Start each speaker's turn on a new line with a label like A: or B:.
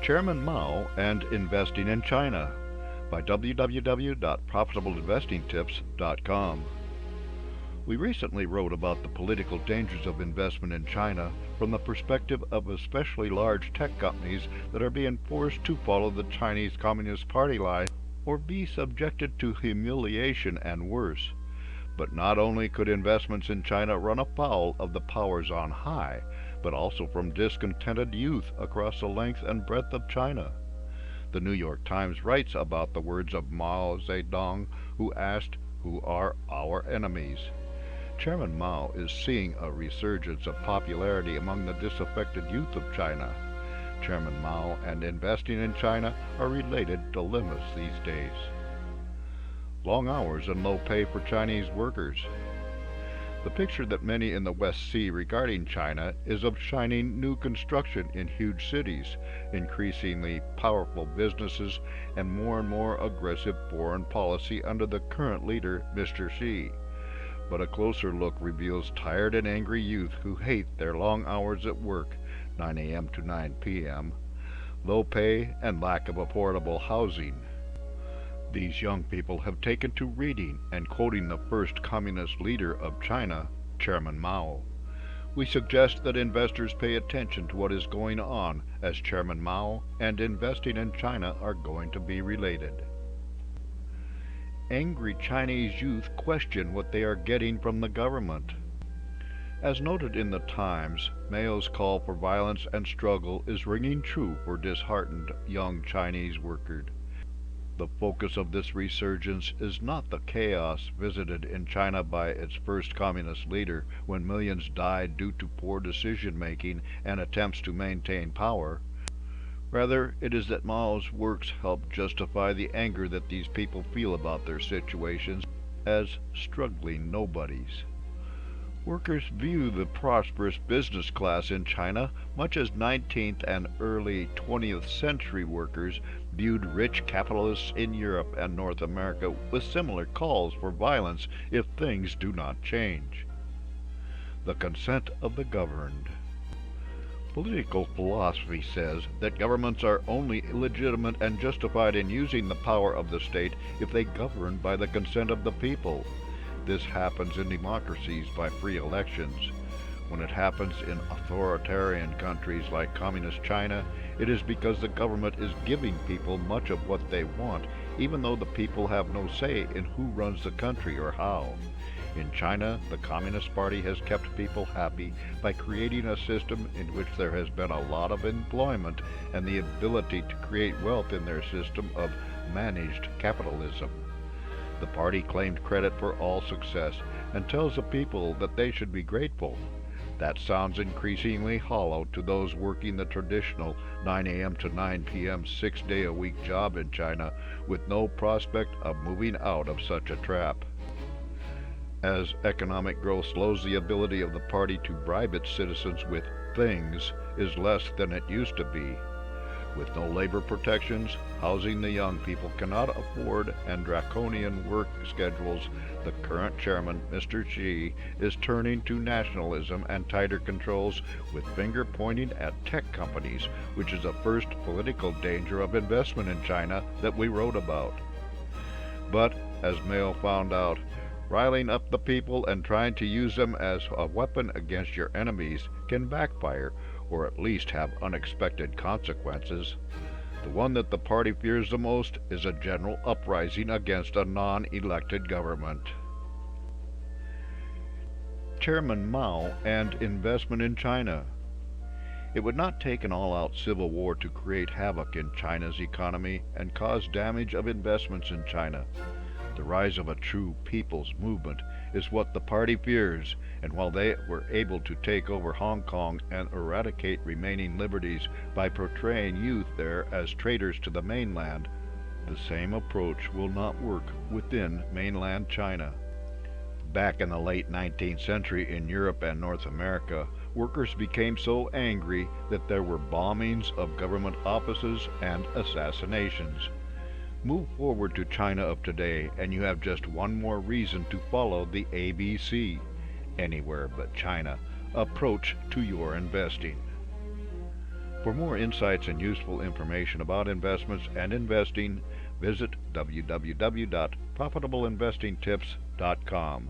A: Chairman Mao and Investing in China by www.profitableinvestingtips.com. We recently wrote about the political dangers of investment in China from the perspective of especially large tech companies that are being forced to follow the Chinese Communist Party line or be subjected to humiliation and worse. But not only could investments in China run afoul of the powers on high, but also from discontented youth across the length and breadth of China. The New York Times writes about the words of Mao Zedong, who asked, "Who are our enemies?" Chairman Mao is seeing a resurgence of popularity among the disaffected youth of China. Chairman Mao and investing in China are related dilemmas these days. Long hours and low pay for Chinese workers. The picture that many in the West see regarding China is of shining new construction in huge cities, increasingly powerful businesses, and more aggressive foreign policy under the current leader, Mr. Xi. But a closer look reveals tired and angry youth who hate their long hours at work, 9 a.m. to 9 p.m., low pay, and lack of affordable housing. These young people have taken to reading and quoting the first communist leader of China, Chairman Mao. We suggest that investors pay attention to what is going on, as Chairman Mao and investing in China are going to be related. Angry Chinese youth question what they are getting from the government. As noted in the Times, Mao's call for violence and struggle is ringing true for disheartened young Chinese workers. The focus of this resurgence is not the chaos visited in China by its first communist leader when millions died due to poor decision-making and attempts to maintain power. Rather, it is that Mao's works help justify the anger that these people feel about their situations as struggling nobodies. Workers view the prosperous business class in China much as 19th and early 20th century workers viewed rich capitalists in Europe and North America with similar calls for violence if things do not change. The consent of the governed. Political philosophy says that governments are only legitimate and justified in using the power of the state if they govern by the consent of the people. This happens in democracies by free elections. When it happens in authoritarian countries like Communist China, it is because the government is giving people much of what they want, even though the people have no say in who runs the country or how. In China, the Communist Party has kept people happy by creating a system in which there has been a lot of employment and the ability to create wealth in their system of managed capitalism. The party claimed credit for all success and tells the people that they should be grateful. That sounds increasingly hollow to those working the traditional 9 a.m. to 9 p.m. 6-day-a-week job in China with no prospect of moving out of such a trap. As economic growth slows, the ability of the party to bribe its citizens with things is less than it used to be. With no labor protections, housing the young people cannot afford, and draconian work schedules, the current chairman, Mr. Xi, is turning to nationalism and tighter controls with finger pointing at tech companies, which is the first political danger of investment in China that we wrote about. But, as Mao found out, riling up the people and trying to use them as a weapon against your enemies can backfire, or at least have unexpected consequences. The one that the party fears the most is a general uprising against a non-elected government. Chairman Mao and investment in China. It would not take an all-out civil war to create havoc in China's economy and cause damage of investments in China. The rise of a true people's movement is what the party fears, and while they were able to take over Hong Kong and eradicate remaining liberties by portraying youth there as traitors to the mainland, the same approach will not work within mainland China. Back in the late 19th century in Europe and North America, workers became so angry that there were bombings of government offices and assassinations. Move forward to China of today, and you have just one more reason to follow the ABC, anywhere but China, approach to your investing. For more insights and useful information about investments and investing, visit www.profitableinvestingtips.com.